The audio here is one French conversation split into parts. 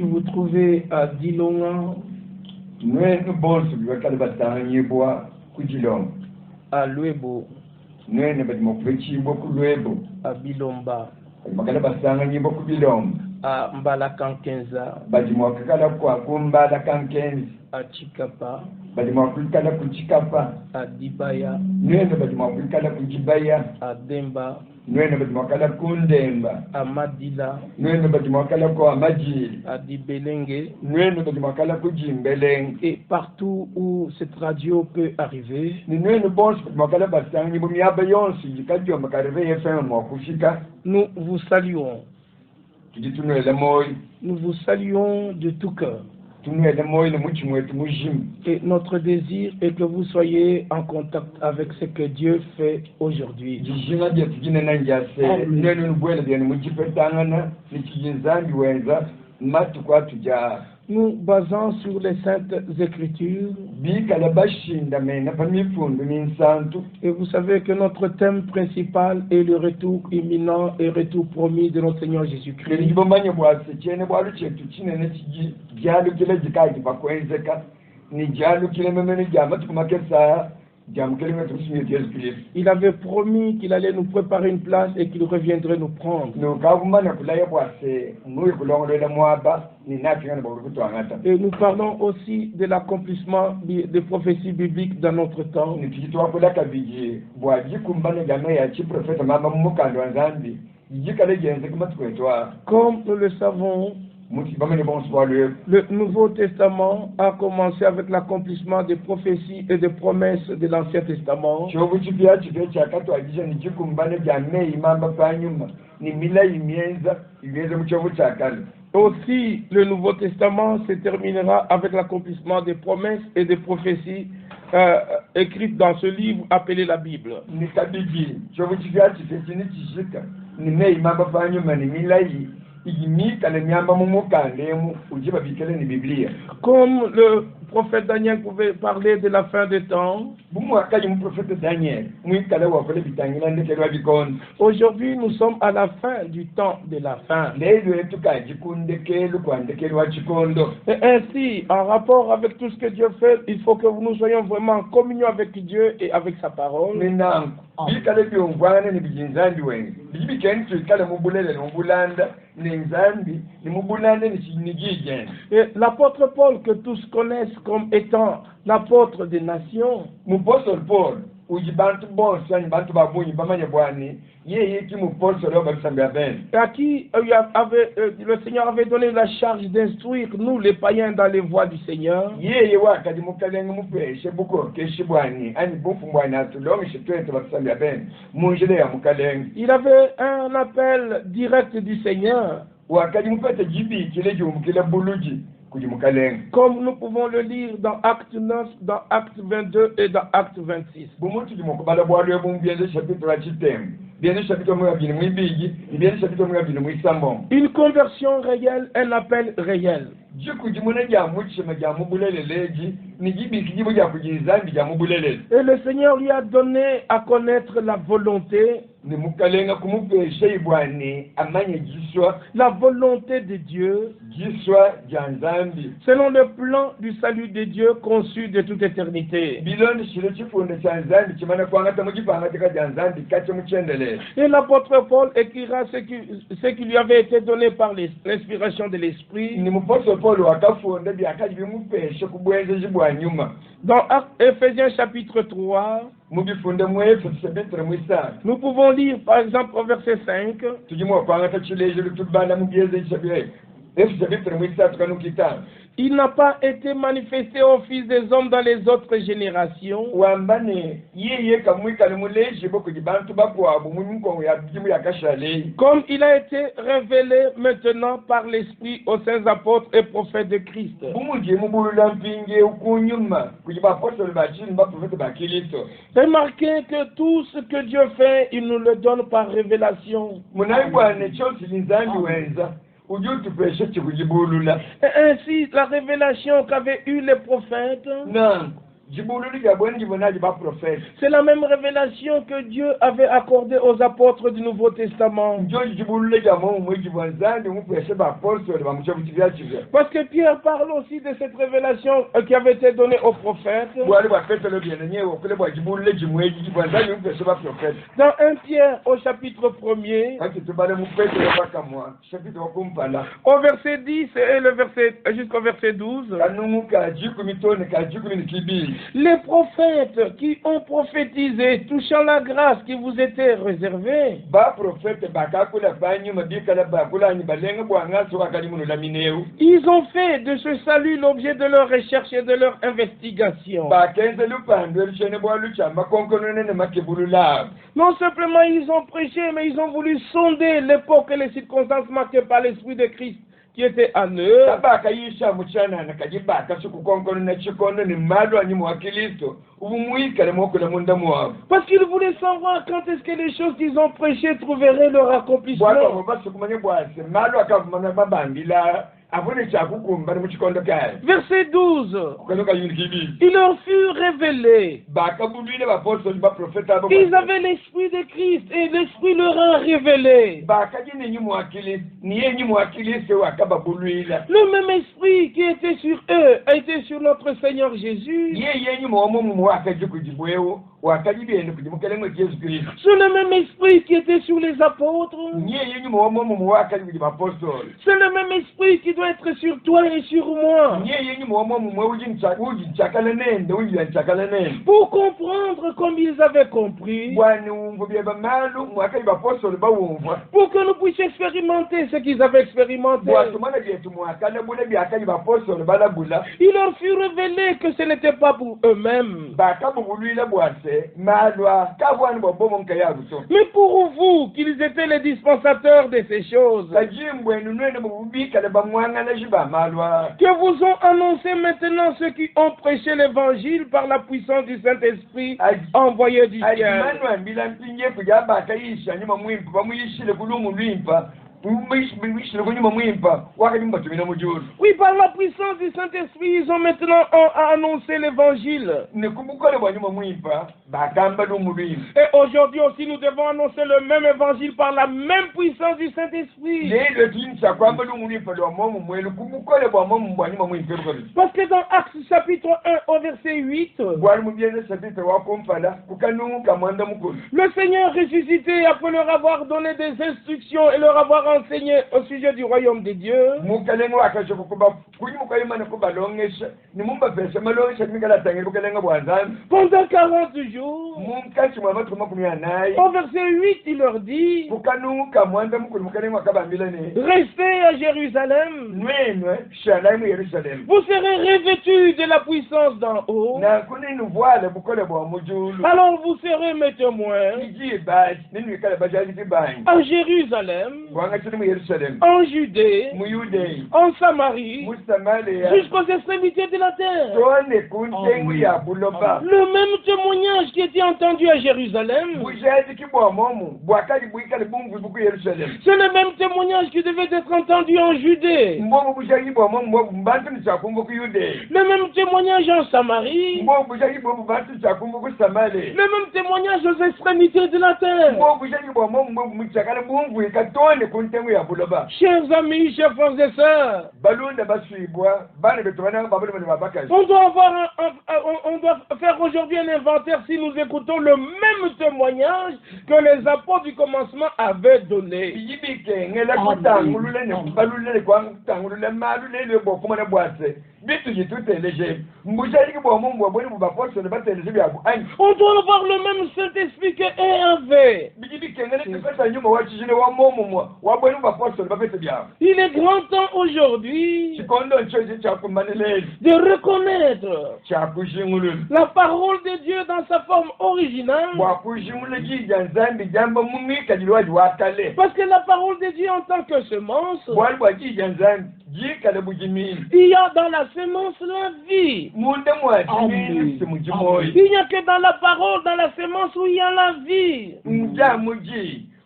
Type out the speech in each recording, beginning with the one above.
qui vous trouvez à Dilonga, Nous bonsu bakale batanyibwa kujilonga. à Luebo, Nous badimo kwechibwa ku Lwebo. à Bilomba, Bakale basanganyibwa ku Bilomba. à Mbalakankenza, Badimo kakala kwa kumbala kankenzi. à Chikapa, Badimo kwikala ku Chikapa. à Dibaya, Nous badimo kwikala ku Jibaya. à Demba, Nous badimo kala ku Ndemba. à Madila, Nous badimo kala ku Amajili. à Dibelenge, Nous badimo kala ku Jimbeleng. et partout où cette radio peut arriver. Nous bonsu bakale basanganyibwa myaba yonsi jikajwa makareve FM okufika. Nous vous saluons. Tujitunwele moyo. Nous vous saluons de tout cœur. Tunwele moyo muchi mwetu mujimu. Et notre désir est que vous soyez en contact avec ce que Dieu fait aujourd'hui. Jijinga dia tujine nanjase nenu nubwele dia mujipetangana nichijinzambi wenza matu kwa tuja. Nous basons sur les saintes écritures. Bika la bashinda mena pamifundu minsantu. Et vous savez que notre thème principal est le retour imminent et retour promis de notre Seigneur Jésus-Christ. Nibomanye bwase chene bwalu chetu chinene chiji jalu kile jikaji pakwenzeka ni jalu kile memene jamatu kumakesa. Il avait promis qu'il allait nous préparer une place et qu'il reviendrait nous prendre. Et nous parlons aussi de l'accomplissement des prophéties bibliques dans notre temps. Comme nous le savons, le Nouveau Testament a commencé avec l'accomplissement des prophéties et des promesses de l'Ancien Testament. Aussi, le Nouveau Testament se terminera avec l'accomplissement des promesses et des prophéties écrites dans ce livre appelé la Bible. Comme le prophète Daniel pouvait parler de la fin des temps, aujourd'hui nous sommes à la fin du temps de la fin. Et ainsi, en rapport avec tout ce que Dieu fait, il faut que nous soyons vraiment en communion avec Dieu et avec sa parole. Et l'apôtre Paul, que tous connaissent comme étant l'apôtre des nations, à qui le Seigneur avait donné la charge d'instruire nous les païens dans les voies du Seigneur. Il avait un appel direct du Seigneur, comme nous pouvons le lire dans Acte 9, dans Acte 22 et dans Acte 26. Une conversion réelle, un appel réel. Et le Seigneur lui a donné à connaître la volonté, la volonté de Dieu, selon le plan du salut de Dieu conçu de toute éternité. Et l'apôtre Paul écrira ce qui lui avait été donné par l'inspiration de l'Esprit. Dans Éphésiens chapitre 3, nous pouvons lire par exemple au verset 5. Il n'a pas été manifesté au Fils des hommes dans les autres générations, comme il a été révélé maintenant par l'Esprit aux saints apôtres et prophètes de Christ. Remarquez que tout ce que Dieu fait, il nous le donne par révélation. Et ainsi, la révélation qu'avaient eu les prophètes, C'est la même révélation que Dieu avait accordée aux apôtres du Nouveau Testament. Parce que Pierre parle aussi de cette révélation qui avait été donnée aux prophètes. Dans 1 Pierre au chapitre 1er, au verset 10 et le verset jusqu'au verset 12, les prophètes qui ont prophétisé touchant la grâce qui vous était réservée, ils ont fait de ce salut l'objet de leur recherche et de leur investigation. Non simplement ils ont prêché, mais ils ont voulu sonder l'époque et les circonstances marquées par l'Esprit de Christ qui était en eux. Parce qu'ils voulaient savoir quand est-ce que les choses qu'ils ont prêchées trouveraient leur accomplissement. Verset 12. Il leur fut révélé qu'ils avaient l'Esprit de Christ et l'Esprit leur a révélé. Le même Esprit qui était sur eux a été sur notre Seigneur Jésus. C'est le même Esprit qui était sur les apôtres. C'est le même Esprit qui doit être sur toi et sur moi. Pour comprendre comme ils avaient compris. Pour que nous puissions expérimenter ce qu'ils avaient expérimenté. Il leur fut révélé que ce n'était pas pour eux-mêmes. Mais pour vous, qu'ils étaient les dispensateurs de ces choses, que vous ont annoncé maintenant ceux qui ont prêché l'évangile par la puissance du Saint-Esprit envoyé du ciel. Oui, par la puissance du Saint-Esprit, ils ont maintenant annoncé l'évangile. Et aujourd'hui aussi, nous devons annoncer le même évangile par la même puissance du Saint-Esprit. Parce que dans Actes chapitre 1 au verset 8, le Seigneur ressuscité, après leur avoir donné des instructions et leur avoir enseigné au sujet du royaume de Dieu, pendant 40 jours, au verset 8, il leur dit, restez à Jérusalem, vous serez revêtus de la puissance d'en haut, alors vous serez mes témoins à Jérusalem, en Judée, en Samarie, jusqu'aux extrémités de la terre. Le même témoignage qui était entendu à Jérusalem, c'est le même témoignage qui devait être entendu en Judée. Le même témoignage en Samarie. Le même témoignage aux extrémités de la terre. Chers amis, chers frères et sœurs, on doit faire aujourd'hui un inventaire si nous écoutons le même témoignage que les apôtres du commencement avaient donné. On doit avoir le même Saint-Esprit qu'eux avaient. Il est grand temps aujourd'hui de reconnaître la parole de Dieu dans sa forme originale. Parce que la parole de Dieu en tant que semence, il y a dans la semence la vie. Il n'y a que dans la parole, dans la semence où il y a la vie.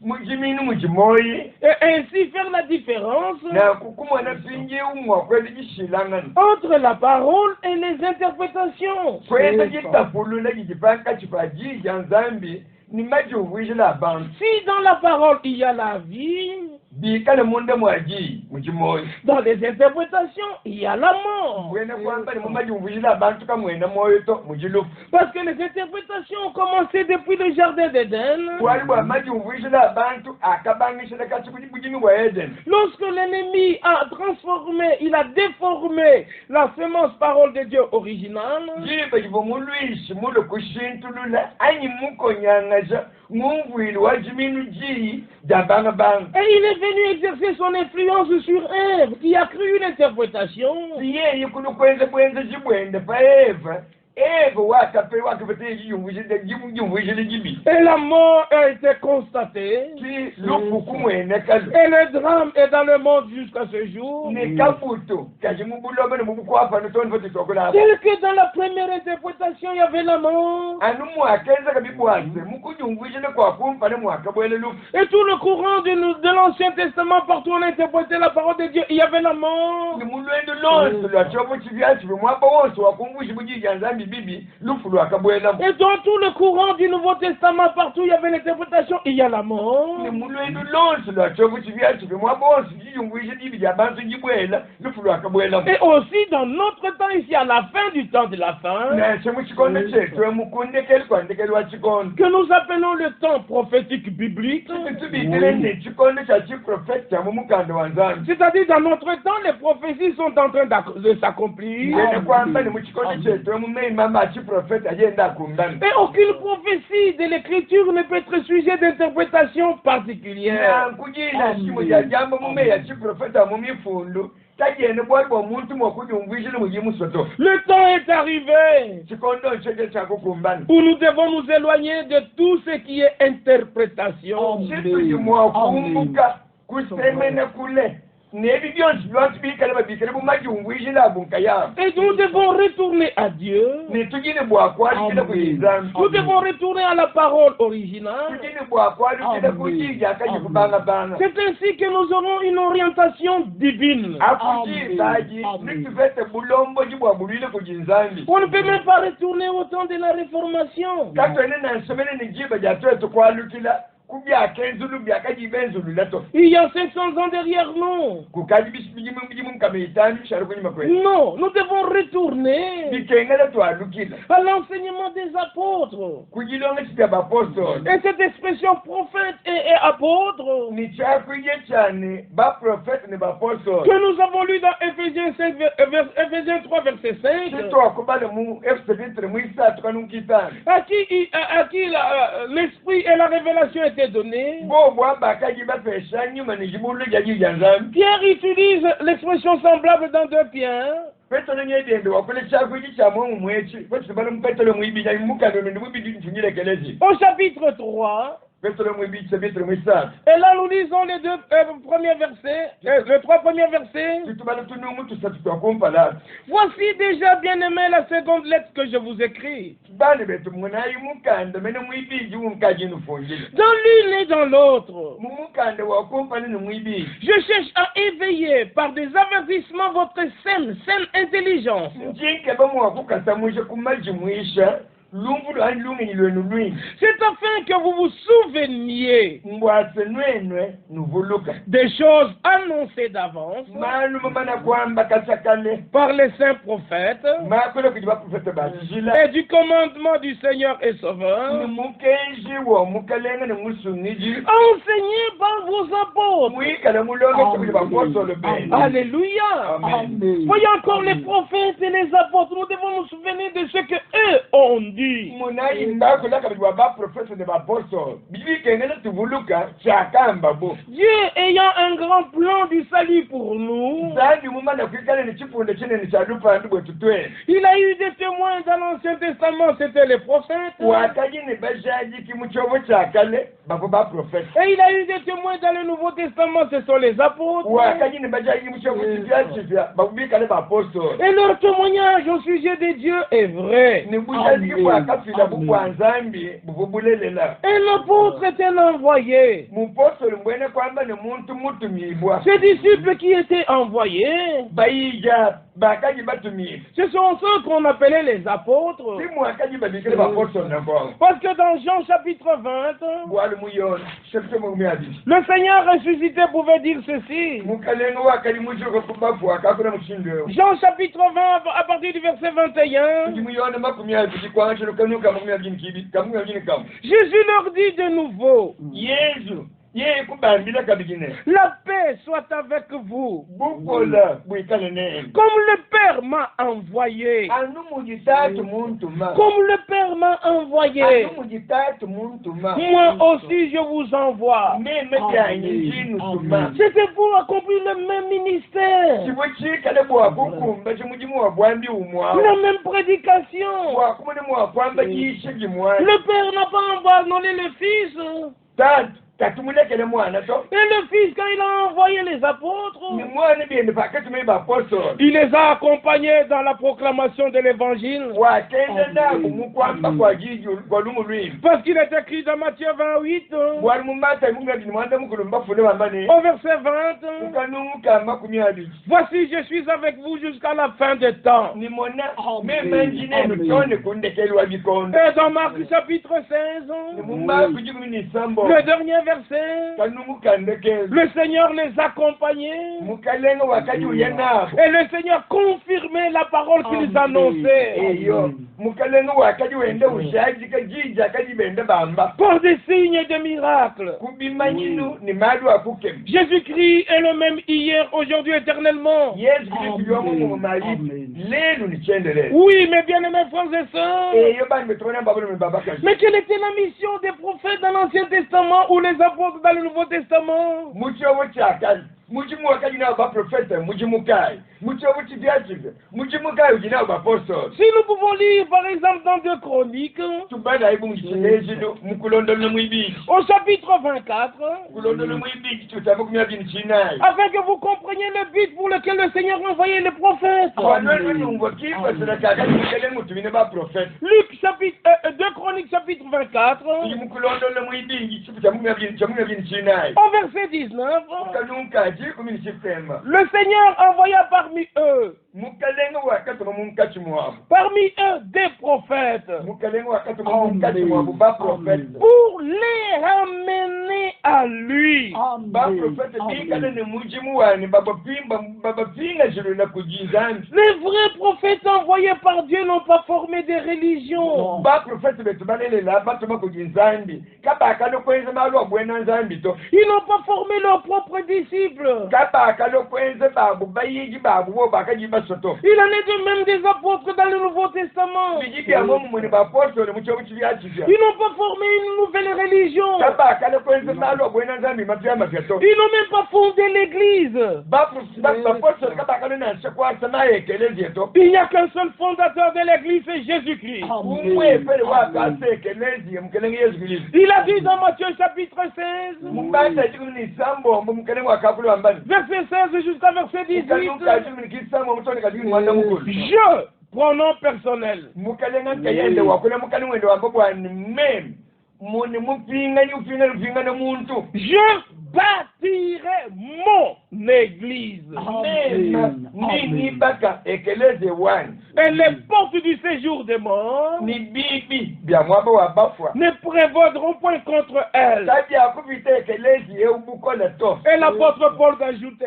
mujimini mujimoyi et ainsi faire la différence na kukumwana fingi umwa kweli gishilangana entre la parole et les interprétations. kweza gitapulula gijipanga chipaji janzambi ni majuvuji la bantu Si dans la parole il y a la vie, bikale munde mwaji mujimoyi dans les interprétations il y a la mort. mwene kwamba ni mumajuvuji la bantu kamwena moyo to mujilufu Parce que les interprétations ont commencé depuis le jardin d'Éden. kwali bwa majuvuji la bantu akabangishile kati kujibujimi bwa Eden Lorsque l'ennemi a transformé, il a déformé la semence parole de Dieu originale, jibe jivo mulwishi mulu kushintulula anyi mukonyangaja mumvwili wa jiminu ji jabanga banga et il est venu exercer son influence sur Ève, qui a cru une interprétation. siyeyi kulu kwenze kwenze jibwende pa Eva Eva wakapete jiyumvishile jibi Et la mort a été constatée. ki lufu kumwene kalu Et le drame est dans le monde jusqu'à ce jour. ni kabuto kaji mubulobe ni mubukwapa nutoni fote sokola Tel que dans la première interprétation, il y avait la mort. anu mwakenza kabibwase mukujumvishile kwa kumpa ne mwakabwele lufu Et tout le courant de l'Ancien Testament, partout on a interprété la parole de Dieu, il y avait la mort. ni mulwendo lonse lwachobo chivyachi bimwapa wonse wakumbushi bujijanzambi bibi lufu lwakabwelamu Et dans tout le courant du Nouveau Testament, partout il y avait l'interprétation, il y a la mort. ni mulwendo lonse lwachobo chivyachi bimwapa wonse jiyumvwishe jibi jabantu jibwela lufu lwakabwelamu Et aussi dans notre temps ici, à la fin du temps de la fin, nashe muchikondo chetu emukundekeli kwandekeli wa chikondo que nous appelons le temps prophétique biblique, tubitile ne chikondo cha chiprofeti cha mumukando wa nzambi c'est-à-dire dans notre temps, les prophéties sont en train de s'accomplir. ene kwamba ni muchikondo chetu emumeyi mama achiprofeti ajenda akumbana Et aucune prophétie de l'écriture ne peut être sujet d'interprétation particulière. nankujina shimo ja jambo mumeyi achiprofeti amumifundu tajene bwali bwa muntu mwakujumvishile mujimusoto Le temps est arrivé chikondo cheke chakukumbana où nous devons nous éloigner de tout ce qui est interprétation. chitujimwakumbuka kusemene kule nebi byonse byonse bikale babikale bumajumvishile abunka yabo Et nous devons retourner à Dieu. nitujine bwakwalikile kuyizambi Nous devons retourner à la parole originale. tujine bwakwalikile kujija akajikubangabanga C'est ainsi que nous aurons une orientation divine. akujibaji nituvete bulomboji bwabulwile kujinzambi On ne peut même pas retourner au temps de la Réformation. katwene nansomene nijiba jatwe tukwalukila kubyakenzulu byakajibenzulula to Il y a 500 ans derrière nous. kukaji bijimu mkameitani bishali kunyuma kwetu Non, nous devons retourner bikengele twalukila à l'enseignement des apôtres. kujilonga chipya bapostoli Et cette expression prophète et apôtre ni chakwije cyane baprofeti ne bapostoli que nous avons lu dans Éphésiens 5, Éphésiens 3, verset 5, sitwakubale mu efesevitre mwisatu kanukitani à qui l'esprit et la révélation étaient donnés. bo bwamba akaji bapesha nyuma nijibulu jajija nzambi Pierre utilise l'expression semblable dans 2 Pierre. petero nyedende wakule chakwije cyamwe mu mwechi petero mpetero mwibija mukando ndimubidi ntunyirekelezi Au chapitre 3, petero mwibija chapitre mwisatu et là nous lisons les 2 premiers versets, les 3 premiers versets. tutubale tunumu tusatu twakumpala Voici déjà, bien-aimé, la seconde lettre que je vous écris. bane betu munayi mukanda mene mwibiji wumkaji nufungile Dans l'une et dans l'autre, mumukanda wakumpani ni mwibiji je cherche à éveiller par des avertissements votre saine intelligence. njinke bamwakukasa mwishe kumaji mwisha lumbu lwani lungeni lwenu lwingi C'est afin que vous vous souveniez mbwase nwenwe nuvuluka des choses annoncées d'avance malumu mana kwamba kasakale par les saints prophètes makole kuti baprofete bajila et du commandement du Seigneur et Sauveur, ni mukenji wo mukalenga ni musungiji enseigné par vos apôtres. mwikale mulonge kuti bapostolo bene Alléluia. Amen. Voyez encore les prophètes et les apôtres. Nous devons nous souvenir de ce que eux ont dit. munayimba kulaka kuti baprofete ne bapostolo bibikengele tuvuluka chakamba bo Dieu ayant un grand plan du salut pour nous, zandi mumana kwikale ni chifundo chinene cha lupandi bwetu twene il a eu des témoins dans l'Ancien Testament, c'était les prophètes. wakaji ne bajaji kimuchovo chakale bavo baprofete Et il a eu des témoins dans le Nouveau Testament, ce sont les apôtres. wakaji ne bajaji kimuchovo chipya bakubikale bapostolo Et leur témoignage au sujet de Dieu est vrai. ni bujaji bwakafira bubwa nzambi buvubulelela. Et l'apôtre était l'envoyé. Mupostoli mbwene kwamba ni muntu mutumibwa. Ces disciples qui étaient envoyés, Bayija bakaji batumibwa. ce sont ceux qu'on appelait les apôtres. Si mwakaji babikile bapostoli nabo. Parce que dans Jean chapitre 20, Bwali muyona. Shepse mumyabi. le Seigneur ressuscité pouvait dire ceci. Mukalenga wakali mujoko kubafu akakuna mushindo. Jean chapitre 20 à partir du verset 21. Muyona makumyabi kwancho kanuka mumyabi nkibi kamyabi kam. Jésus leur dit de nouveau, Yesu ye kubambila kabigine. la paix soit avec vous. Bukola bwikale ne. Comme le Père m'a envoyé. Anu mujitatu muntu ma. Comme le Père m'a envoyé. Anu mujitatu muntu ma. Moi aussi je vous envoie. Meme kyanyi jinu tuma. C'était pour accomplir le même ministère. Chibuchika le bwa kukumba chimujimu wa bwambi umwa. La même prédication. Bwa kumune mwa kwamba yishigi mwa. Le Père n'a pas abandonné le Fils. Tat katumulekele mwana to. Et le Fils, quand il a envoyé les apôtres, Ni mwana biende pakatume bapostoli. il les a accompagnés dans la proclamation de l'évangile. Wakenda nabo mukwamba kwa jiji kwa lumu lwimi. Parce qu'il est écrit dans Matthieu 28, Bwali mumata mungadi mwanda mukulu mbafune bambane. au verset 20, Mukanuka makumi abiri. voici, je suis avec vous jusqu'à la fin des temps. Nimona memanjine nutone kundekelwa bikondo. Et dans Marc chapitre 16, Nimumba kujikumi ni sambo. le dernier verset, Kanumuka ndekelo. le Seigneur les accompagnait Mukalenga wakati uyenabo. et le Seigneur confirmait la parole qu'ils annonçaient Eyo. Mukalenga wakati wende ushaji kajiji akati bende bamba. par des signes et des miracles. Kubimanyinu ni mali wa kukem. Jésus-Christ est le même hier, aujourd'hui, éternellement. Yesu Kristo yomo mu mali. Lelu ni chendele. Oui, mes bien-aimés frères et sœurs. Eyo bani betona babulu me babaka. Mais quelle était la mission des prophètes dans l'Ancien Testament ou les apôtres dans le Nouveau Testament? Muchowo chakali. Mujimu wakati na ba profeta mujimu kai. Muchowo chidiachize. Mujimu kai ujina ba apostle. Si nous pouvons lire par exemple dans 2 Chroniques, Tubanda ibu mchilejido mukulondolo mwibi. au chapitre 24, Kulondolo mwibi tutamu kumya bin chinai. afin que vous compreniez le but pour lequel le Seigneur envoyait les prophètes. Wanwe nungo kifa sadaka kali mukele mutumine ba profeta. Luc chapitre 2 Chroniques chapitre 24, Mukulondolo mwibi tutamu kumya bin chinai. au verset 19, Kanunka jikumi chifema. le Seigneur envoya parmi eux Mukalenga wakati mumkachi mwabu. parmi eux des prophètes Mukalenga wakati mumkachi mwabu ba profeta. pour les ramener à lui. Ba profeta bikale ne mujimu wani baba pinga jiru na kujizani. Les vrais prophètes envoyés par Dieu n'ont pas formé des religions. Ba profeta betu balele la batuma kujizani. Kaba akalo kwenza malo bwena nzambi to. Ils n'ont pas formé leurs propres disciples. Kaba akalo kwenza babu bayigi babu wo bakaji basoto. Il en est de même des apôtres dans le Nouveau Testament. Bijiki amomu muni ba apostole mucho muchivyachivya. Ils n'ont pas formé une nouvelle religion. Kaba akalo kwenza malo bwena nzambi matya matyato. Ils n'ont même pas fondé l'église. Ba apostole kaba akalo na shakwa sana ekelezi to. Il n'y a qu'un seul fondateur de l'église, c'est Jésus-Christ. Umwe pele wa kase ekelezi mkelenge Yesu Kristo. Il a dit dans Matthieu chapitre 16, Mumbanda jikuni sambo mkelenge wa kakulu ambani. verset 16 jusqu'à verset 18. Je, pronom personnel. Je bâtirai mon église. Et les portes du séjour des morts ne prévaudront point contre elle. Et l'apôtre Paul d'ajouter,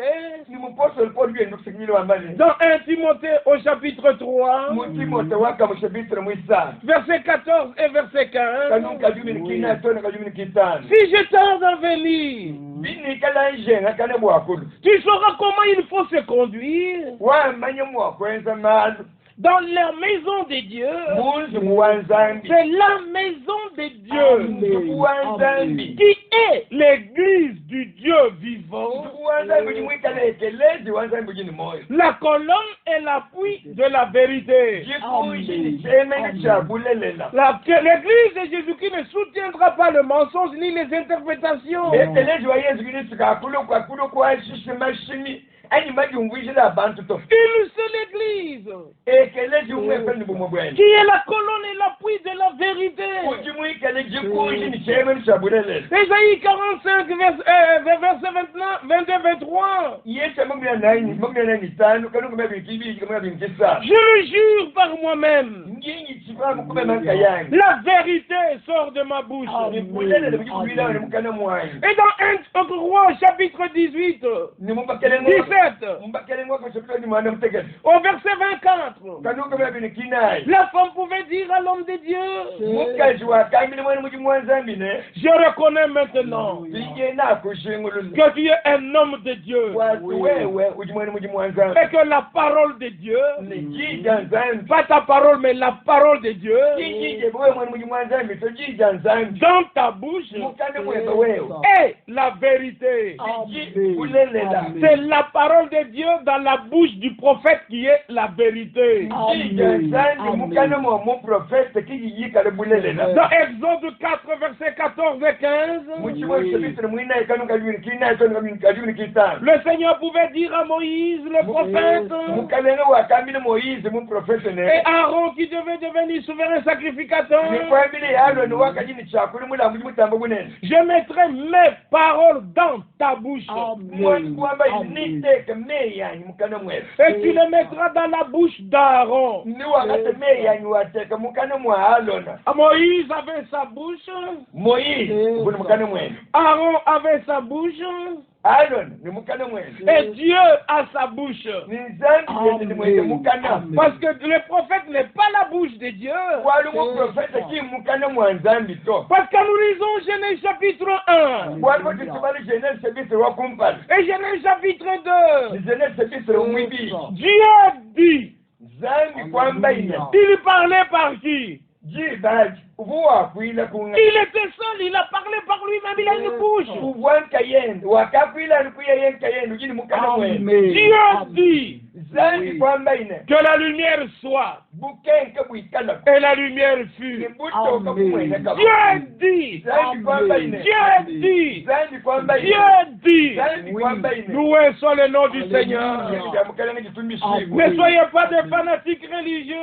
dans 1 Timothée au chapitre 3, verset 14 et verset 15, si je tarde à venir, tu sauras comment il faut se conduire dans la maison de Dieu. C'est la maison de Dieu qui est l'église du Dieu vivant, la colonne et l'appui de la vérité. L'église de Jésus-Christ ne soutiendra pas le mensonge ni les interprétations. Une seule église Moïse, ekele jumwe ni bumubweni qui est la colonne et l'appui de la vérité. ujimu ikele jikuji ni cheme ni chabulele Ésaïe 45, verset 22, 23. yete mabya nani tano kanu kumbe bikibi kumbe binkisa Je le jure par moi-même. nginyi chifamu kumbe manka yangi La vérité sort de ma bouche. ni bulele bikubila ni mukana mwanyi Et dans 1 Roi, chapitre 18, ni mubakele 17, mubakele ngoko chapito ni mwana mtegele au verset 24, kanu kumbe bikinai la femme pouvait dire à l'homme de Dieu, mukaji wa kamile mwana muji mwanzambi ne je reconnais maintenant bije na kushingulu que tu es un homme de Dieu watu wewe uji mwana muji mwanzambi et que la parole de Dieu, ni jija nzambi pas ta parole mais la parole de Dieu, jije wewe mwana muji mwanzambi to jija nzambi dans ta bouche mukane mweza wewe est la vérité. ulelela C'est la parole de Dieu dans la bouche du prophète qui est la vérité. jija nzambi mukane mwa mu prophète kijiyika le bulelela Dans Exode 4, versets 14 et 15, muchimo chebitire mwina ikanu kalwini kina to kalwini kitano le Seigneur pouvait dire à Moïse, le prophète, mukalenge wa kamile Moïse mu prophète et ne Aaron qui devait devenir souverain sacrificateur, ni kwambile yalo ni wakajini chakuli mula muji mutambo bunene je mettrai mes paroles dans ta bouche. mwani kwamba niteke meyanyi mukane mwese Et tu les mettras dans la bouche d'Aaron. ni wakati meyanyi wateka mukane mwa alona Moïse avait sa bouche, Moïse buni mukane mwene Aaron avait sa bouche, alona ni mukane mwene et Dieu a sa bouche. ni nzambi yende ni mwene mukana Parce que le prophète n'est pas la bouche de Dieu. wali mu prophète ki mukane mwa nzambi to Parce que nous lisons Genèse chapitre 1 wali mo tisibali Genèse chapitre wa kumpala et Genèse chapitre 2. ni Genèse chapitre mwibi Dieu dit, nzambi kwamba ina il parlait par qui? jibaji ubuwa kuila kunga Il était seul, il a parlé par lui-même, il a une bouche. ubwanka yende wakakuila nikuya yenka yende ujini mukane mwene Dieu dit nzambi kwamba ina que la lumière soit bukenke bwikala et la lumière fut. nibutoka kumwene kaba Dieu dit, nzambi kwamba ina Dieu dit, nzambi kwamba ina Dieu dit. nzambi kwamba ina Loué soit le nom du Seigneur. yamukalanga gitumishi Ne soyez pas des fanatiques religieux.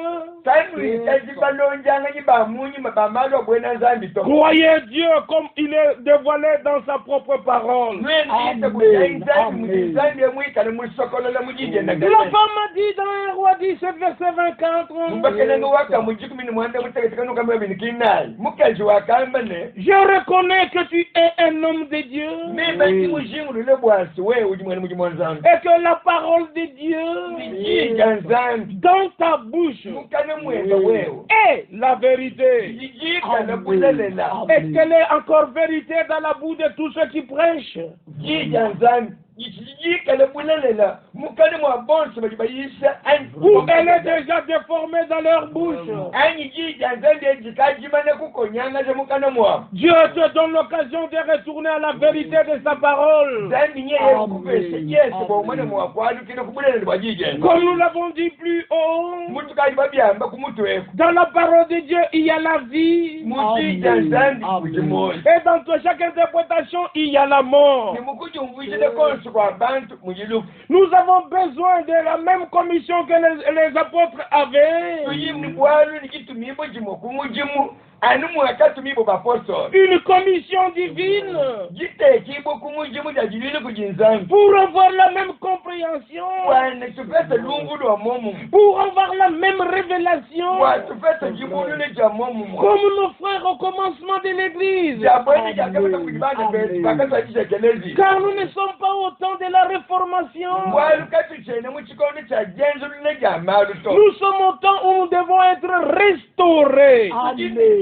tanu itaji balonjanga nyibamunyi mabamalo bwena nzambi to Croyez Dieu comme il est dévoilé dans sa propre parole. nwendiyise kuja nzambi muzambi emwikale musokolola mujijenda La femme a dit dans 1 Roi 17, verset 24, mubakelenge waka mujikumini mwanda mutegetekanu mabini kinali mukazi wakamba ne je reconnais que tu es un homme de Dieu mibaki mujingulule bwasi wewe uji mwene muji mwanzambi et que la parole de Dieu nijija nzambi dans ta bouche mukane mweza wewe est la vérité. jijikale bulelela Est-ce qu'elle est encore vérité dans la bouche de tous ceux qui prêchent? jija nzambi jijikale bulelela mukane mwa bonse bajibayisa Ou elle est déjà déformée dans leur bouche? anyi jija nzambi ejikajimane kukonyanga ze mukane mwa Dieu te donne l'occasion de retourner à la vérité de sa parole. nzambi nye yekupese yesu bomwane mwakwalukile kubulelele bwajijenda Comme nous l'avons dit plus haut, mutukaji babyamba kumutweku dans la parole de Dieu, il y a la vie. mujija nzambi kujimoyo Et dans chaque interprétation, il y a la mort. nimukujumvishile konse kwa bantu mujilufu Nous avons besoin de la même commission que les apôtres avaient. tuyimni bwalu nikitumibo jimo kumujimu ani mwakatumibo bapostoli Une commission divine jitekibo kumujimu jajilile kujinzambi pour avoir la même compréhension, wane tufese lungu lwa momu pour avoir la même révélation, wa tufese jibulule ja momu comme nos frères au commencement de l'Église. jabweni jakabata kujibanda besi bakasajishekelezi Car nous ne sommes pas au temps de la réformation. bwalu katuchene muchikondi cha jenzulule ja malu to Nous sommes au temps où nous devons être restaurés.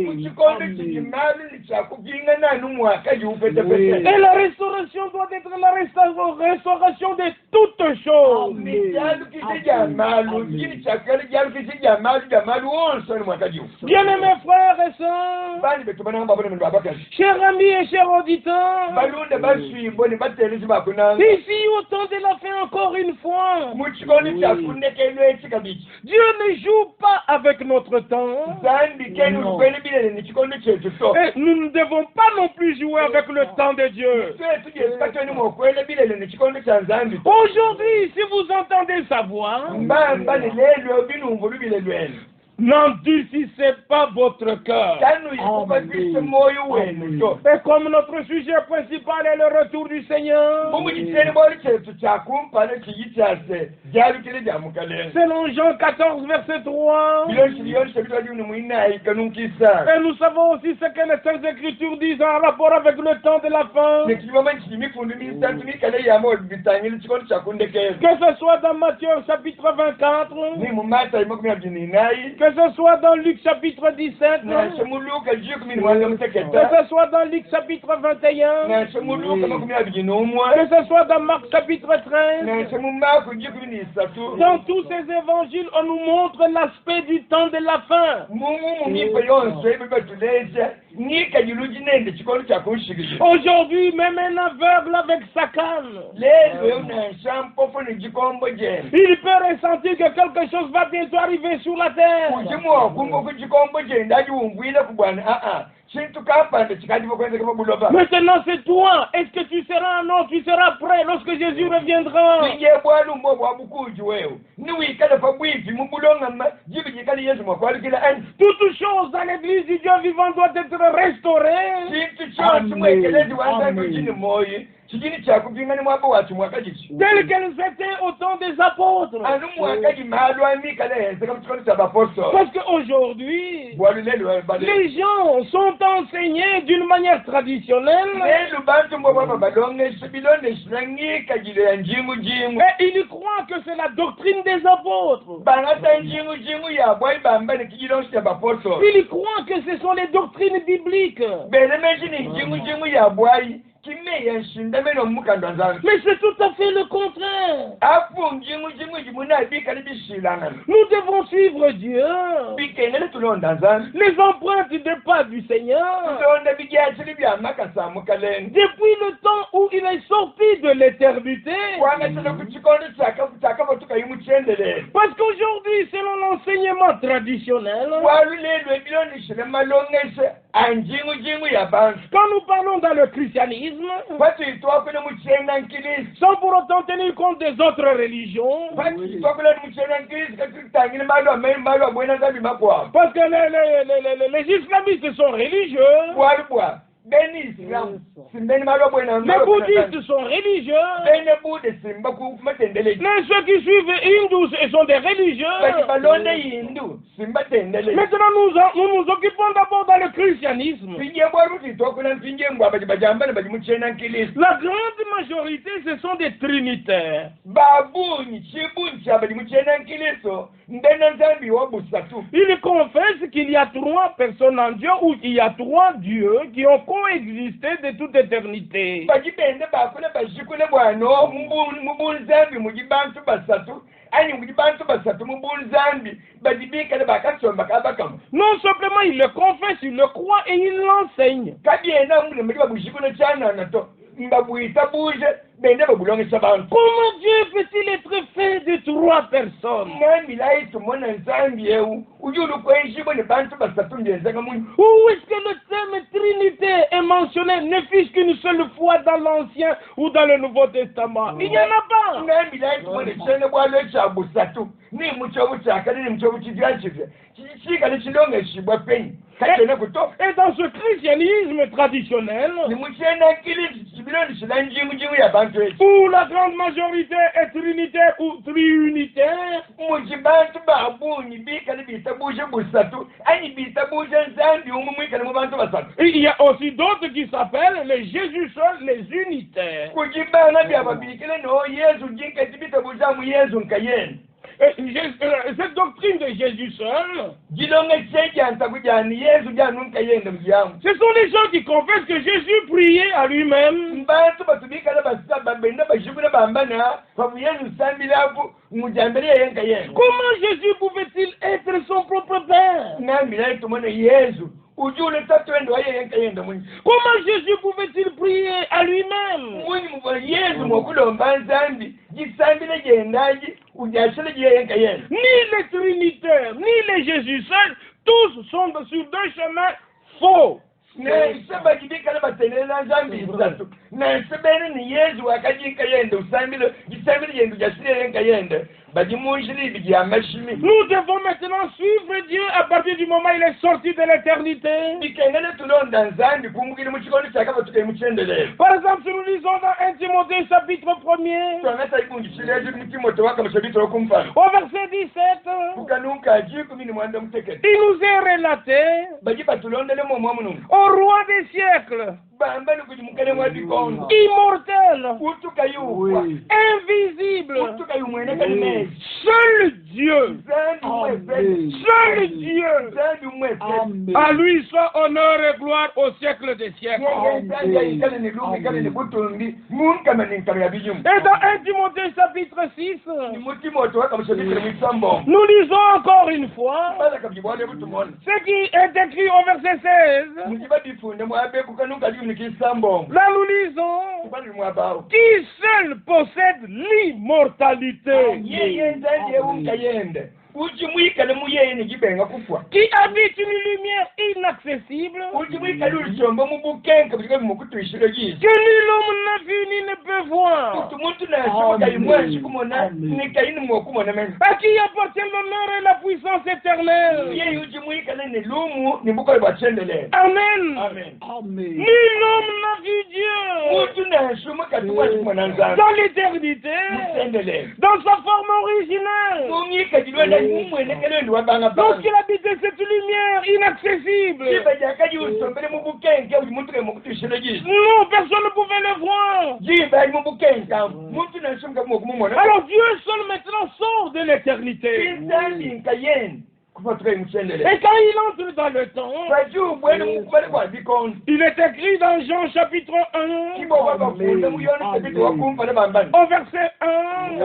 muchikondi chikimalu ni chakupinga nanu mwaka jiupetepete Et la restauration doit être la restauration de toutes choses. mijalu kisi ja malu jini chakali jalu kisi ja malu wonso ni mwaka jiu Bien-aimés frères et sœurs, bani betumana mbabone mndu babakasi chers amis et chers auditeurs, balunde baswimbo ni batelisi bakunanga ici au temps de la fin encore une fois, muchikondi chakundekelwe chikabichi Dieu ne joue pas avec notre temps. zambi kenu ukweli bila nous ne devons pas non plus jouer avec le temps de Dieu. Aujourd'hui, si vous entendez sa voix, n'endurcissez pas votre cœur. Et comme notre sujet principal est le retour du Seigneur, selon Jean 14, verset 3, et nous savons aussi ce que les Saintes Écritures disent en rapport avec le temps de la fin. Que ce soit dans Matthieu chapitre 24, que ce soit dans Luc chapitre 17, que ce soit dans Luc chapitre 21, que ce soit dans Marc chapitre 13, dans tous ces évangiles, on nous montre l'aspect du temps de la fin. Aujourd'hui, même un aveugle avec sa canne, il peut ressentir que quelque chose va bientôt arriver sur la terre. Maintenant c'est toi. Est-ce que tu seras non, tu seras prêt lorsque Jésus reviendra? Toute chose dans l'église du Dieu vivant doit être restaurée. Telles qu'elles étaient au temps des apôtres. Parce qu'aujourd'hui, les gens sont enseignés d'une manière traditionnelle. Et ils croient que c'est la doctrine des apôtres. Ils croient que ce sont les doctrines bibliques. Mais c'est tout à fait le contraire. Nous devons suivre Dieu. Les empreintes des pas du Seigneur. Depuis le temps où il est sorti de l'éternité. Parce qu'aujourd'hui, selon l'enseignement traditionnel, quand nous parlons dans le christianisme, sans pour autant tenir compte des autres religions, parce que les islamistes sont religieux, les bouddhistes sont religieux, mais ceux qui suivent les hindous sont des religieux. Maintenant nous nous occupons d'abord dans le christianisme. La grande majorité ce sont des trinitaires. Ils confessent qu'il y a trois personnes en Dieu ou qu'il y a trois dieux qui ont coexisté de toute éternité. Non simplement ils le confessent, ils le croient et ils l'enseignent. Comment Dieu peut-il être fait de trois personnes? Où est-ce que le terme Trinité est mentionné, ne fût-ce qu'une seule fois dans l'Ancien ou dans le Nouveau Testament? Il n'y en a pas. Et dans ce christianisme traditionnel, où la grande majorité est trinitaire ou triunitaire, il y a aussi d'autres qui s'appellent les Jésus seuls, les unitaires. Cette doctrine de Jésus seul, ce sont les gens qui confessent que Jésus priait à lui-même. Comment Jésus pouvait-il être son propre Père? Comment Jésus pouvait-il prier à lui-même? Ni les trinitaires, ni les Jésus seuls tous sont sur deux chemins faux. Neseba kibikala batelela nzambi zatu. Nesebene ni Yesu akajika yende usambile gisambile yendu jasire yende. Nous devons maintenant suivre Dieu à partir du moment où il est sorti de l'éternité. Par exemple, si nous lisons dans 1 Timothée chapitre 1er, au verset 17, il nous est relaté au roi des siècles, immortel, invisible, seul Dieu, seul Dieu, à lui soit honneur et gloire au siècle des siècles. Et dans 1 Timothée chapitre 6, nous lisons encore une fois ce qui est écrit au verset 16. Là nous lisons qui seul possède l'immortalité, qui habite une lumière inaccessible, que nul homme n'a vu ni ne peut voir, à qui appartient l'honneur et la puissance éternelle. Amen. Nul homme n'a vu Dieu dans l'éternité, dans sa forme originale, lorsqu'il habitait cette lumière inaccessible. Non, personne ne pouvait le voir. Alors Dieu seul maintenant sort de l'éternité. Et quand il entre dans le temps, il est écrit dans Jean chapitre 1, au verset 1,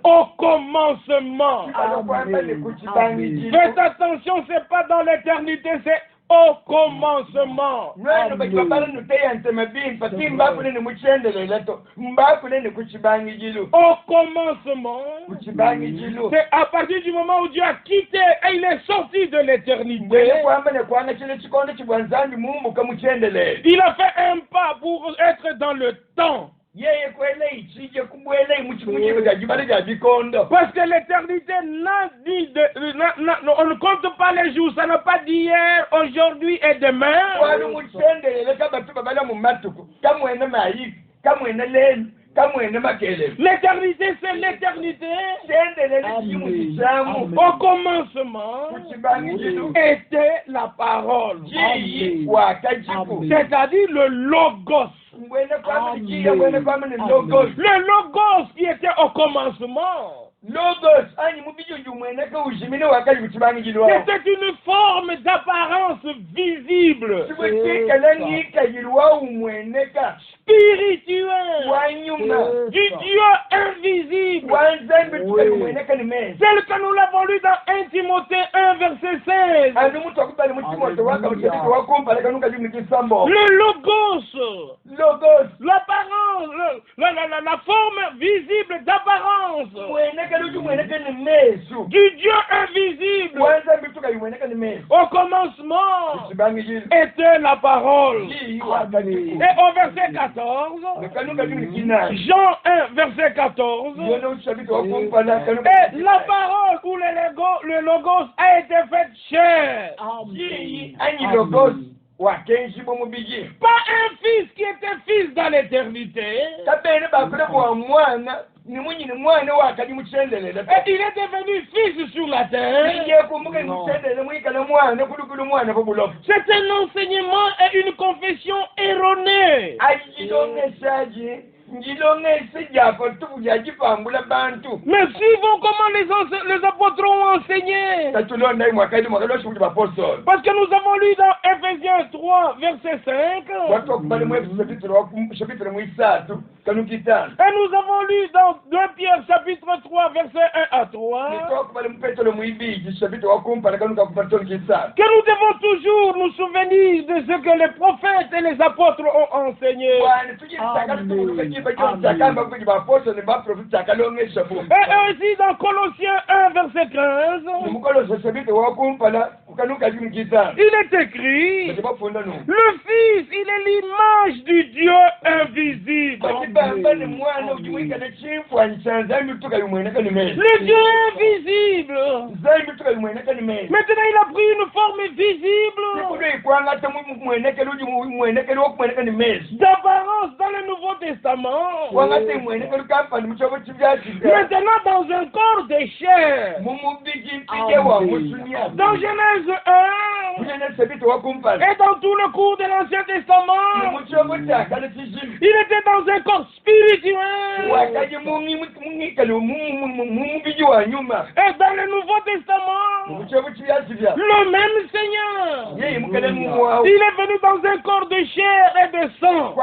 au commencement. Faites attention, c'est pas dans l'éternité, c'est au commencement. Au commencement, c'est à partir du moment où Dieu a quitté et il est sorti de l'éternité. Il a fait un pas pour être dans le temps. Parce que l'éternité n'a dit on ne compte pas les jours, ça n'a pas d'hier, aujourd'hui et demain. L'éternité, c'est l'éternité. Au commencement était la parole, c'est-à-dire le logos. Le logos qui était au commencement. C'était une forme d'apparence visible, spirituelle, du Dieu invisible. Tel que nous l'avons lu dans 1 Timothée 1 verset 16. Le logos, l'apparence, la forme visible d'apparence du Dieu invisible. Au commencement était la parole. Et au verset 14, Jean 1 verset 14, et la parole ou le logos a été fait chair. Pas un fils qui était fils dans l'éternité. Et il est devenu fils sur la terre. C'est un enseignement et une confession erronée. Mais suivons comment les apôtres ont enseigné. Parce que nous avons lu dans Ephésiens 3 verset 5. Et nous avons lu dans 2 Pierre chapitre 3 verset 1 à 3. Que nous devons toujours nous souvenir de ce que les prophètes et les apôtres ont enseigné. Et aussi dans Colossiens 1 verset 15. Il est écrit, le Fils, il est l'image du Dieu invisible. Le Dieu invisible. Maintenant, il a pris une forme visible. D'apparence dans le Nouveau Testament. Maintenant, dans un corps de chair. Dans Genèse 1 et dans tout le cours de l'Ancien Testament, il était dans un corps spirituel. Et dans le Nouveau Testament, le même Seigneur, il est venu dans un corps de chair et de sang.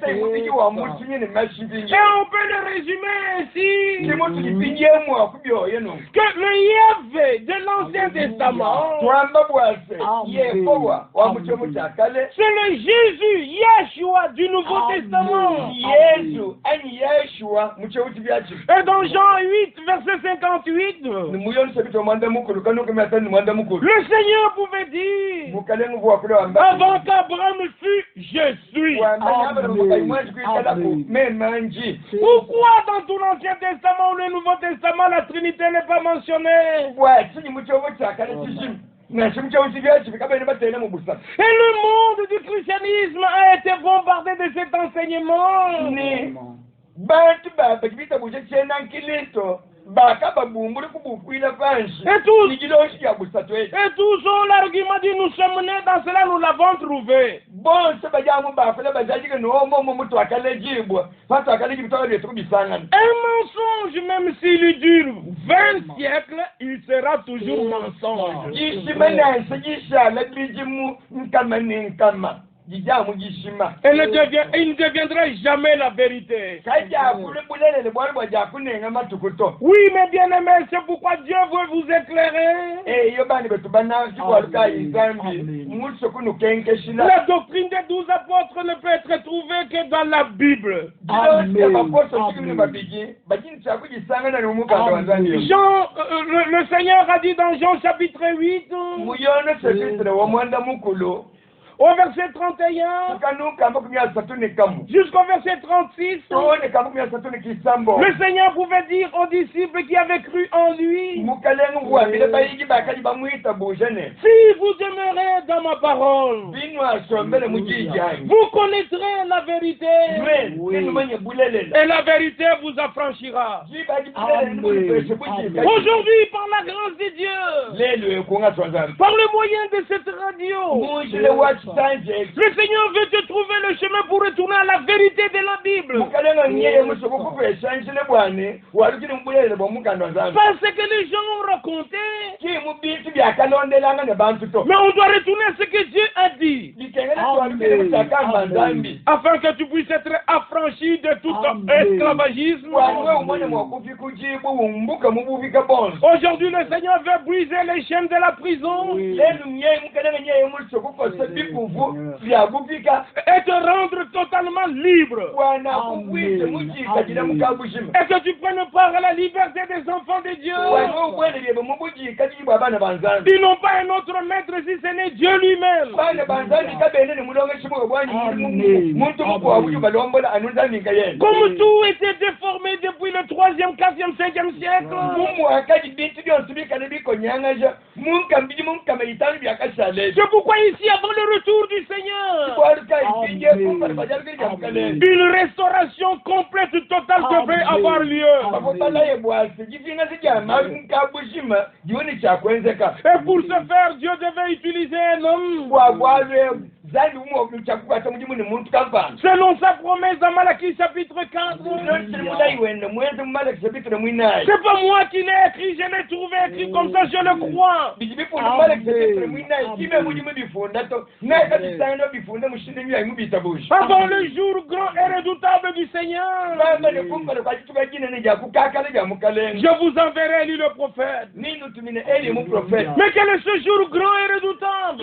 Et on peut le résumer ainsi, que le Yahvé de l'Ancien Testament, c'est le Jésus, Yeshua du Nouveau Testament. Et dans Jean 8, verset 58, le Seigneur pouvait dire, avant qu'Abraham fût, je suis. Pourquoi dans tout l'Ancien Testament ou le Nouveau Testament la Trinité n'est pas mentionnée? Et le monde du christianisme a été bombardé de cet enseignement. Et tous ont l'argument dit nous sommes nés dans cela, nous l'avons trouvé. Un mensonge, même s'il dure 20 siècles, il sera toujours mensonge. Il ne deviendra jamais la vérité. Oui, mes bien-aimés, c'est pourquoi Dieu veut vous éclairer. La doctrine des 12 apôtres ne peut être trouvée que dans la Bible. Jean, le Seigneur a dit dans Jean chapitre 8, au verset 31 jusqu'au verset 36, le Seigneur pouvait dire aux disciples qui avaient cru en lui, si vous demeurez dans ma parole, vous connaîtrez la vérité et la vérité vous affranchira. Aujourd'hui, par la grâce de Dieu, par le moyen de cette radio, le Seigneur veut te trouver le chemin pour retourner à la vérité de la Bible. Parce que les gens ont raconté. Mais on doit retourner à ce que Dieu a dit. Afin que tu puisses être affranchi de tout esclavagisme. Aujourd'hui, le Seigneur veut briser les chaînes de la prison. Et te rendre totalement libre. Et que tu prennes part à la liberté des enfants de Dieu. Ils n'ont pas un autre maître si ce n'est Dieu lui-même. Comme tout était déformé depuis le 3e, 4e, 5e siècle. C'est pourquoi ici, avant le retour du Seigneur, une restauration complète, totale devait avoir lieu. Et pour ce faire, Dieu devait utiliser un homme. Selon sa promesse dans Malachie chapitre 4. C'est pas moi qui l'ai écrit, je l'ai trouvé écrit comme ça, je le crois. Avant le jour grand et redoutable du Seigneur, je vous enverrai lui le prophète. Mais quel est ce jour grand et redoutable?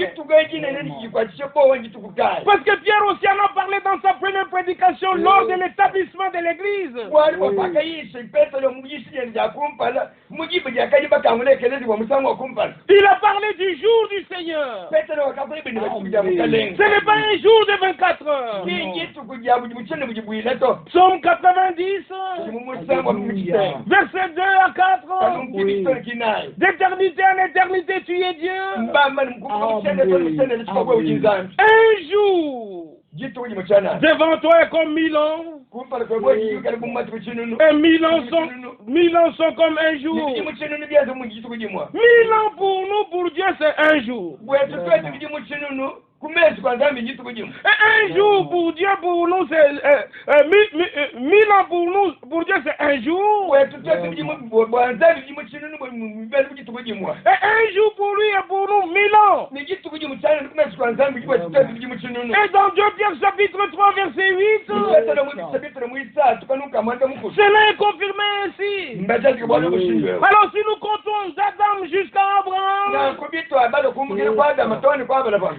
Parce que Pierre aussi en a parlé dans sa première prédication lors de l'établissement de l'église. Il a parlé du jour du Seigneur. Ce n'est pas un jour de 24 heures. Psaume 90, verset 2 à 4. D'éternité en éternité, tu es Dieu. Un jour devant toi est comme 1000 ans. Et 1000 ans sont comme un jour. 1000 ans pour nous, pour Dieu, c'est un jour. Et un jour pour Dieu, pour nous, c'est 1000 ans pour nous, pour Dieu, c'est un jour. Et un jour pour lui et pour nous, 1000 ans. Et dans 2 Pierre chapitre 3, verset 8, cela est confirmé ainsi. Alors si nous comptons d'Adam jusqu'à Abraham,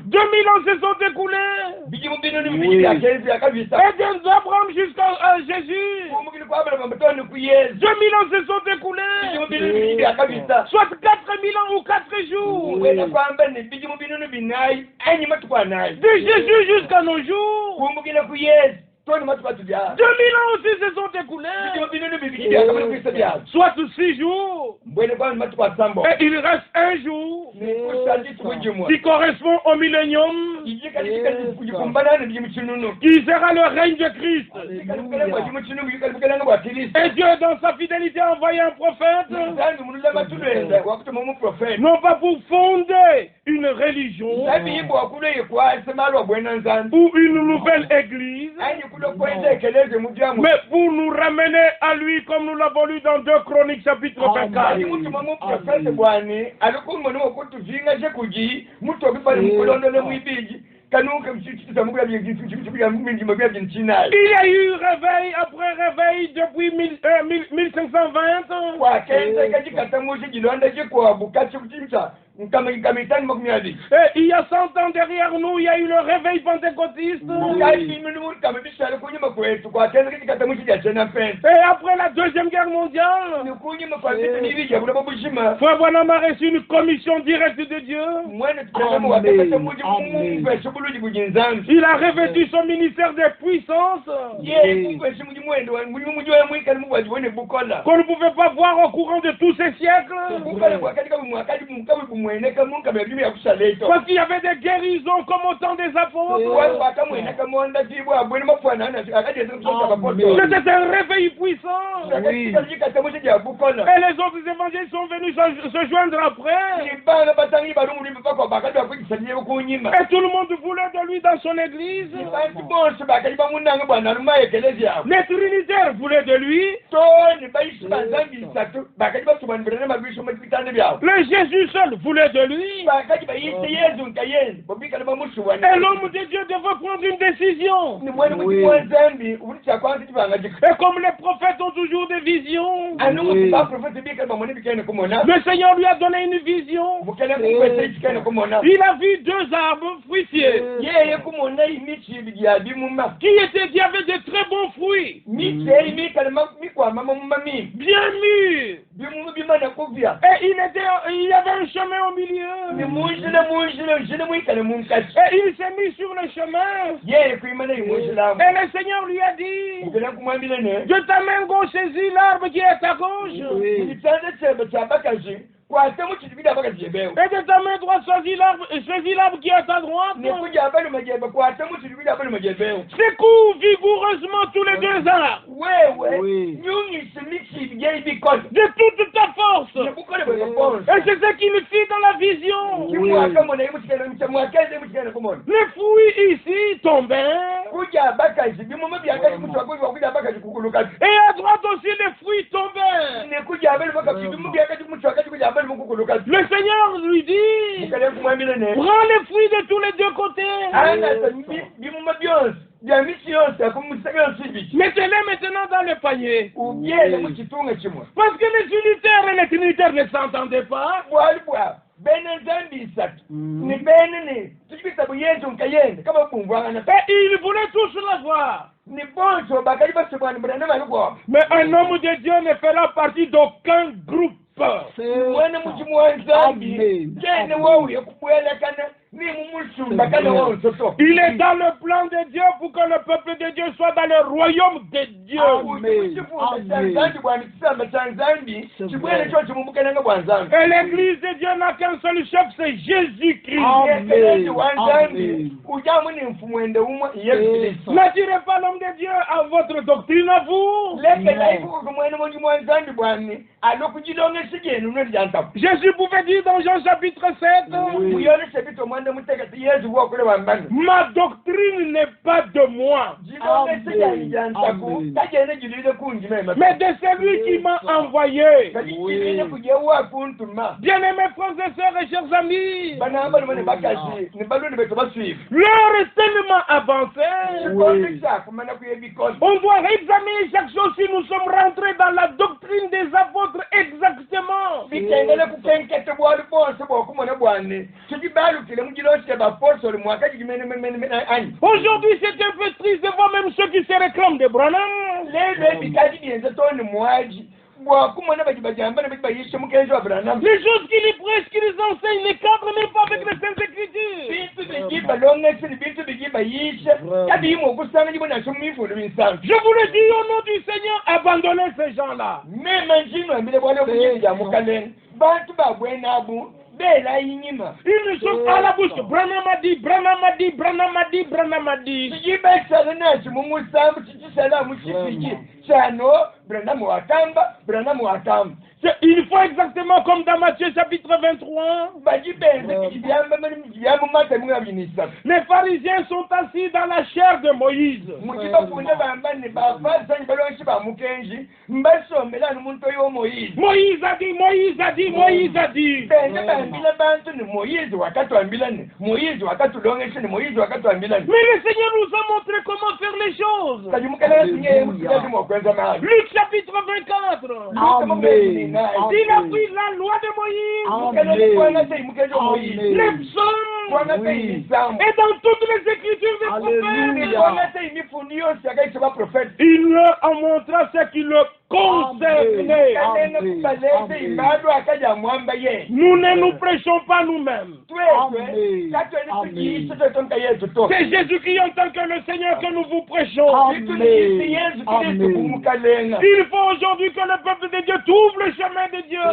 2000 ans se sont écoulés. Et d'Abraham jusqu'à Jésus, 2000 ans se sont écoulés. Soit 4000 ans ou 4 jours. De Jésus jusqu'à nos jours, 2000 ans aussi se sont écoulés. Soit 6 jours. Et il reste un jour qui correspond au millénium, qui sera le règne de Christ. Et Dieu, dans sa fidélité, a envoyé un prophète, non pas pour fonder une religion ou une nouvelle église, mais pour nous ramener à lui comme nous l'avons lu dans 2 Chroniques chapitre 24. Il y a eu réveil après réveil depuis 1520. Et il y a 100 ans derrière nous, il y a eu le réveil pentecôtiste. Et après la 2e guerre mondiale, Frère Branham a reçu une commission directe de Dieu. Il a revêtu son ministère de puissance qu'on ne pouvait pas voir au courant de tous ces siècles. Parce qu'il y avait des guérisons comme au temps des apôtres. C'était un réveil puissant. Et les autres évangiles sont venus se joindre après. Et tout le monde voulait de lui dans son église. Les trinitaires voulaient de lui. Le Jésus seul voulait de lui. Et l'homme de Dieu devait prendre une décision. Et comme les prophètes ont toujours des visions, le Seigneur lui a donné une vision. Il a vu 2 arbres fruitiers qui avaient de très bons fruits, bien mûrs. Et il y avait un chemin au milieu. Et il s'est mis sur le chemin. Et le Seigneur lui a dit, de ta main gauche saisis l'arbre qui est à ta gauche. Et de ta main droite saisis l'arbre qui est à ta droite. Secoue vigoureusement tous les 2 arbres. De toute ta force. Et c'est ce qu'il fit dans la vision. Les fruits ici tombaient. Et à droite aussi les fruits tombaient. Le Seigneur lui dit, prends les fruits de tous les 2 côtés. Mettez-les maintenant dans le panier. Parce que les unitaires et les trinitaires ne s'entendaient pas. bene nzambi isatu ni bene ni tukibita buyezu nkayende kama bungwanga Et ils voulaient tous la voir. ni bonzo bakali basebwani bwana malugo. Mais un homme de Dieu ne fera partie d'aucun groupe. Mwana mujimu wa nzambi jene wawu yakubwelekana ni mumusumba kana wawu soto. Il est dans le plan de Dieu pour que le peuple de Dieu soit dans le royaume de Dieu. Et l'église de Dieu n'a qu'un seul chef, c'est Jésus-Christ. N'attirez pas l'homme de Dieu à votre doctrine à vous. Jésus pouvait dire dans Jean chapitre 7, ma doctrine n'est pas de moi, mais de celui qui m'a envoyé. Bien-aimés frères et sœurs et chers amis, l'heure est tellement avancée. On doit examiner chaque chose si nous sommes rentrés dans la doctrine des apôtres exactement. Aujourd'hui, c'est un peu triste de voir même ceux qui se réclament de Branham. Les choses qu'ils prêchent, qu'ils enseignent, les cadres même pas avec les Saintes Écritures. Je vous le dis au nom du Seigneur, abandonnez ces gens-là. Ils sont à la bouche. Branham a dit, Branham a dit, Branham a dit, Branham a dit. Il faut exactement comme dans Matthieu chapitre 23. Les pharisiens sont assis dans la chair de Moïse. Moïse a dit, Moïse a dit, Moïse a dit. Mais le Seigneur nous a montré comment faire les choses. Luc chapitre 24. Il a pris la loi de Moïse, les psaumes, et dans toutes les écritures des prophètes, il leur a montré ce qui le concernait. Nous ne nous prêchons pas nous-mêmes. C'est Jésus qui entend que le Seigneur que nous vous prêchons. Il faut aujourd'hui que le peuple de Dieu trouve le chemin de Dieu.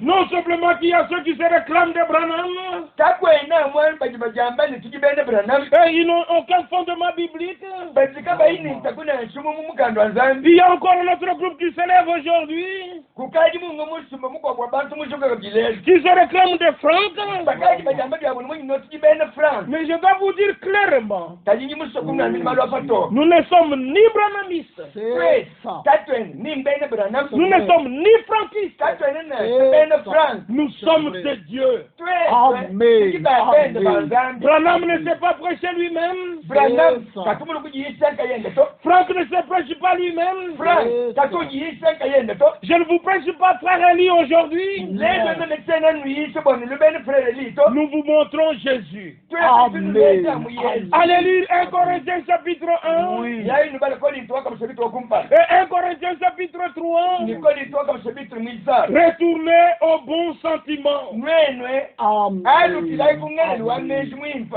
Non simplement qu'il y a ceux qui se réclament de Branham et ils n'ont aucun fondement biblique. Il y a encore un autre groupe qui s'élève aujourd'hui, qui se réclame de Franck. Mais je dois vous dire clairement, nous ne sommes ni branhamistes, nous ne sommes ni franquistes, nous sommes de Dieu. Branham ne sait pas prêcher lui-même. Franck ne se prêche pas lui-même. Je ne vous prêche pas frère Eli aujourd'hui. Nous vous montrons Jésus. Allez lire 1 Corinthiens chapitre 1 et 1 Corinthiens chapitre 3. Retournez au bon sentiment.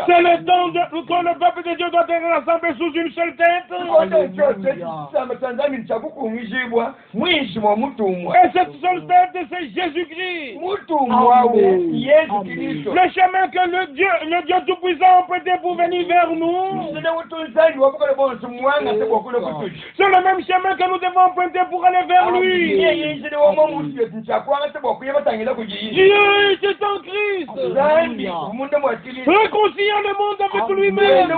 C'est le temps que le peuple de Dieu doit être rassemblé sous une seule tête. Et cette seule tête, c'est Jésus-Christ. Le chemin que le Dieu Tout-Puissant a prêté pour venir vers nous, c'est le même chemin que nous devons emprunter pour aller vers lui. Dieu était en Christ, réconciliant le monde avec lui-même, en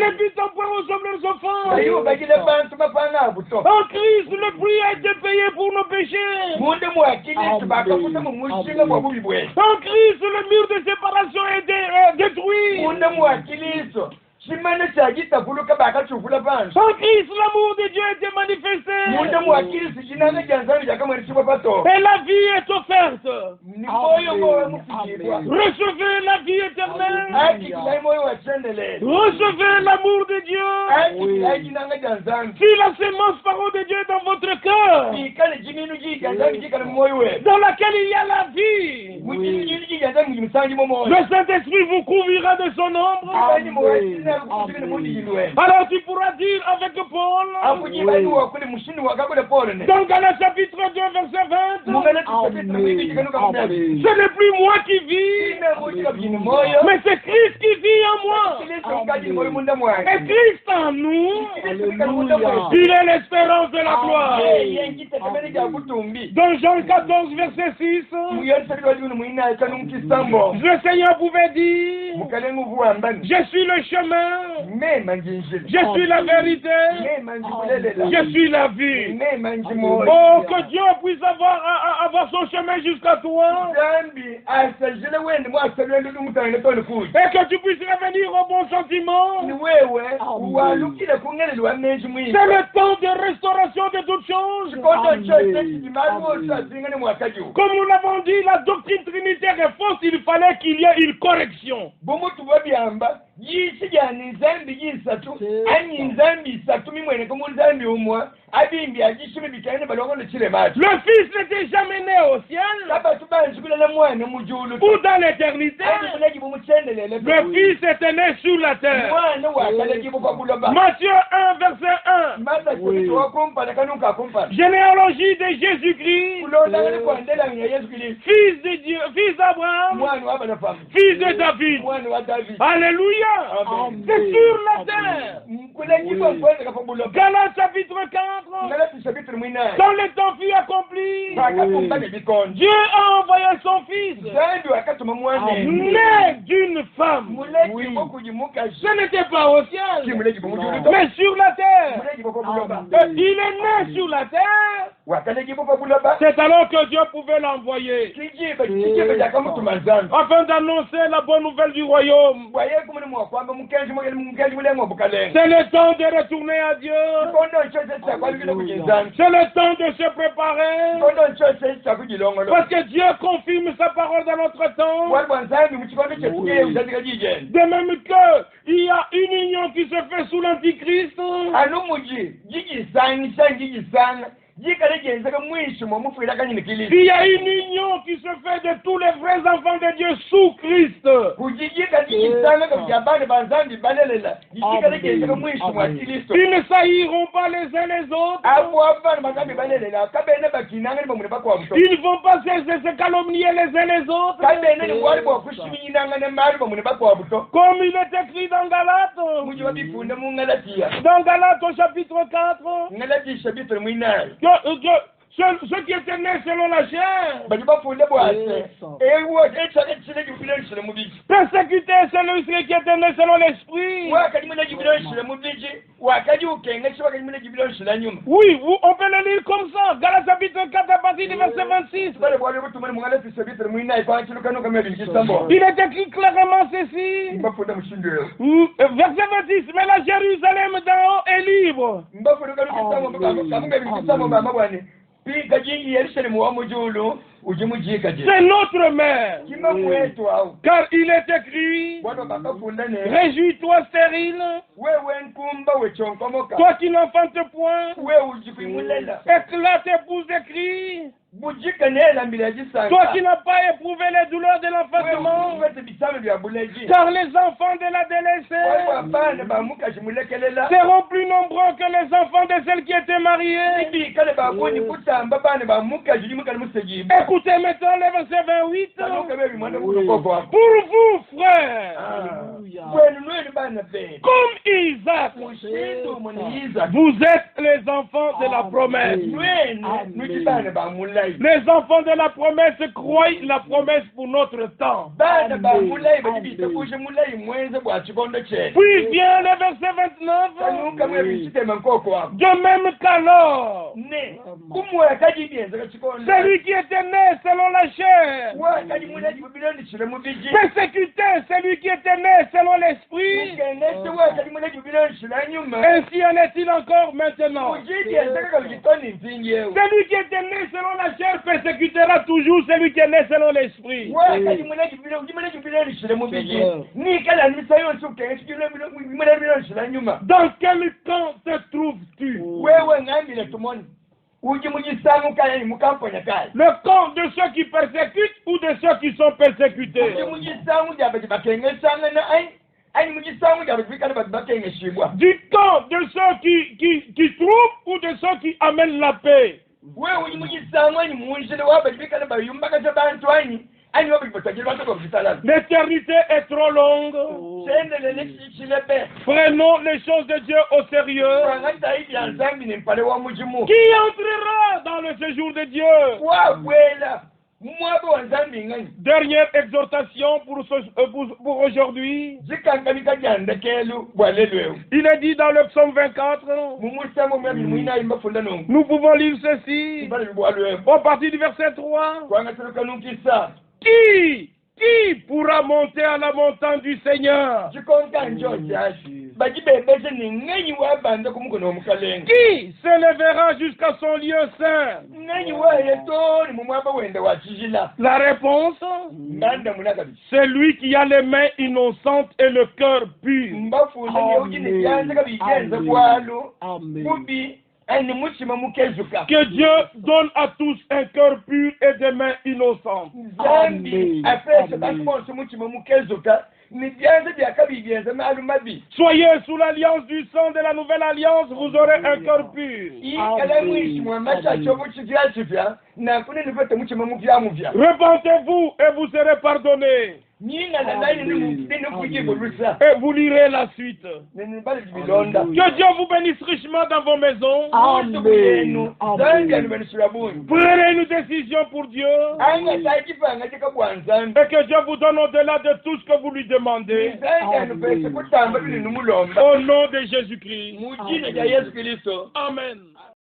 habitant pour ensemble nos enfants. En Christ, le prix a été payé pour nos péchés. En Christ, le mur de séparation est détruit. En Christ, l'amour de Dieu a été manifesté. munde mwakirisi jinanga janzani jakamwe chipo pato Et la vie est offerte. ni moyo moyo mufijirwa Recevez la vie éternelle. aki kilai moyo wa chendele Recevez l'amour de Dieu. aki kilai jinanga janzani Si la sémence parole de Dieu est dans votre cœur, ikale jiminu jijanzani jikale moyo we dans laquelle il y a la vie, mujinu jinu jijanzani mujimsanji moyo le Saint-Esprit vous couvrira de son ombre. abani mwasina kukusibini mundi jilwe Alors tu pourras dire avec Paul, akujibani wakule mushini wakakule pole ne dans Galates chapitre 2, verset 20, mungale tusapita mwingi jikanuka kumyaji ce n'est plus moi qui vis, ina mujika bjini moyo mais c'est Christ qui vit en moi. kilisi mkaji moyo munda mwangi Et Christ en nous, il est l'espérance de la gloire. Dans Jean 14, verset 6, le Seigneur pouvait dire, je suis le chemin, je suis la vérité, je suis la vie. Oh, que Dieu puisse avoir son chemin jusqu'à toi. Et que tu puisses revenir au bon sentiment. C'est le temps de restauration de toutes choses. Comme nous l'avons dit, la doctrine trinitaire est fausse, il fallait qu'il y ait une correction. Le Fils n'était jamais né au ciel ou dans l'éternité. Le Fils était né sur la terre. Matthieu 1, verset 1. Généalogie de Jésus-Christ, fils de Dieu, fils d'Abraham, fils de David. Alléluia. C'est sur la terre. Galates chapitre 4. Quand le temps fut accompli, Dieu a envoyé son Fils, né d'une femme. Ce n'était pas au ciel, mais sur la terre. Il est né sur la terre. C'est alors que Dieu pouvait l'envoyer afin d'annoncer la bonne nouvelle du royaume. C'est le temps de retourner à Dieu. C'est le temps de se préparer. Parce que Dieu confirme sa parole dans notre temps. De même qu'il y a une union qui se fait sous l'Antichrist. Il y a une union qui se fait de tous les vrais enfants de Dieu sous Christ. Ils ne sailliront pas les uns les autres. Ils ne vont pas se calomnier les uns les autres. Comme il est écrit dans Galates. Dans Galates au chapitre 4. Ceux qui étaient nés selon la chair, persécutés celui qui était né selon l'esprit. Oui, on peut le lire comme ça. Galates chapitre 4 à partir du verset 26. Il est écrit clairement ceci. Verset 26. Mais la Jérusalem d'en haut est libre. C'est notre mère. Car il est écrit, réjouis-toi stérile, toi qui n'enfantes point, éclate épouse de cris. Toi qui n'as pas éprouvé les douleurs de l'enfantement, car les enfants de la délaissée seront plus nombreux que les enfants de celles qui étaient mariées. Écoutez maintenant le verset 28. Pour vous, frères, comme Isaac, vous êtes les enfants de la promesse. Les enfants de la promesse croient la promesse pour notre temps. Puis vient le verset 29. De même qu'alors, celui qui était né selon la chair persécutait celui qui était né selon l'esprit. Ainsi en est-il encore maintenant. Celui qui était né selon la chair persécutera toujours celui qui est né selon l'esprit. Dans quel camp te trouves-tu? Le camp de ceux qui persécutent ou de ceux qui sont persécutés? Du camp de ceux qui trouvent ou de ceux qui amènent la paix? L'éternité est trop longue. Prenons les choses de Dieu au sérieux. Qui entrera dans le séjour de Dieu? Dernière exhortation pour aujourd'hui. Il est dit dans le psaume 24. Nous pouvons lire ceci. À partir du verset 3. Qui pourra monter à la montagne du Seigneur? Qui s'élèvera jusqu'à son lieu saint? La réponse, c'est lui qui a les mains innocentes et le cœur pur. Que Dieu donne à tous un cœur pur et des mains innocentes. Soyez sous l'alliance du sang de la nouvelle alliance, vous aurez un cœur pur. Repentez-vous et vous serez pardonnés. Et vous lirez la suite. Que Dieu vous bénisse richement dans vos maisons. Prenez une décision pour Dieu. Et que Dieu vous donne au-delà de tout ce que vous lui demandez. Au nom de Jésus-Christ. Amen.